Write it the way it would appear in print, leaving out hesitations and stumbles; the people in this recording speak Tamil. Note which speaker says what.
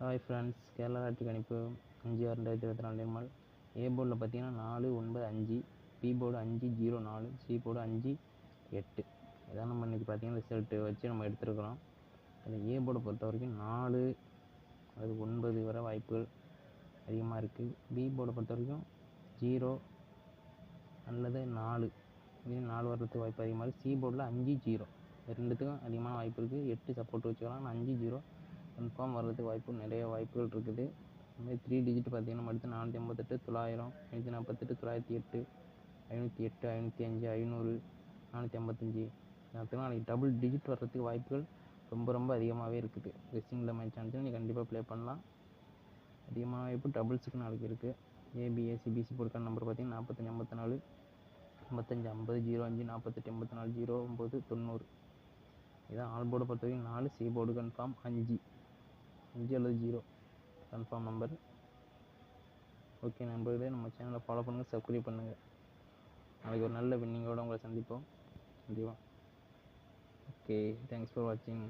Speaker 1: ஹாய் ஃப்ரெண்ட்ஸ், கேரளா லாட்டரி கணிப்பு 5/6/2024 நிர்மல். ஏ போர்டில் பார்த்தீங்கன்னா 4 9 5, பி போர்டு 5 0 4, சி போர்டு 5 8. இதான் நம்ம இன்றைக்கி பார்த்தீங்கன்னா ரிசல்ட்டு வச்சு நம்ம எடுத்துருக்கிறோம். அதில் ஏ போர்டை பொறுத்த வரைக்கும் 4 அது 9 வர வாய்ப்புகள் அதிகமாக இருக்குது. பி போர்டை பொறுத்த வரைக்கும் 0 அல்லது 4, இது 4 வர்றதுக்கு வாய்ப்பு அதிகமாக இருக்குது. சி போர்டில் 5 0, ரெண்டுத்துக்கும் அதிகமான வாய்ப்பு இருக்குது. 8 சப்போர்ட் வச்சுக்கலாம், 5 0 கன்ஃபார்ம் வர்றதுக்கு வாய்ப்பு நிறைய வாய்ப்புகள் இருக்குது. இதுமாதிரி 3 டிஜிட் பார்த்தீங்கன்னா நம்ம அடுத்து 458 900 548 908 508 505 500 455 நாளைக்கு டபுள் டிஜிட் வர்றதுக்கு வாய்ப்புகள் ரொம்ப அதிகமாகவே இருக்குது. ரெஸ்டிங்கில் மேட்ச் ஆனிச்சுன்னா நீங்கள் கண்டிப்பாக ப்ளே பண்ணலாம். அதிகமான வாய்ப்பு டபுள்ஸுக்கு நாளைக்கு இருக்குது. ஏபிஎஸ்சிபிசி போர்டுக்கான நம்பர் பார்த்தீங்கன்னா 45 54 55 50 05 48 84 09 90. இதான் ஆல் போர்டை பொறுத்த வரைக்கும் 4, சி போர்டு கன்ஃபார்ம் 5 அல்லது 0 கன்ஃபார்ம் நம்பர். ஓகே நண்பர்களே, நம்ம சேனலை ஃபாலோ பண்ணுங்கள், சப்ஸ்கிரைப் பண்ணுங்கள். நாளைக்கு ஒரு நல்ல வின்னிங்கோடு உங்களை சந்திப்போம். கண்டிப்பாக. ஓகே, தேங்க்ஸ் ஃபார் வாட்சிங்.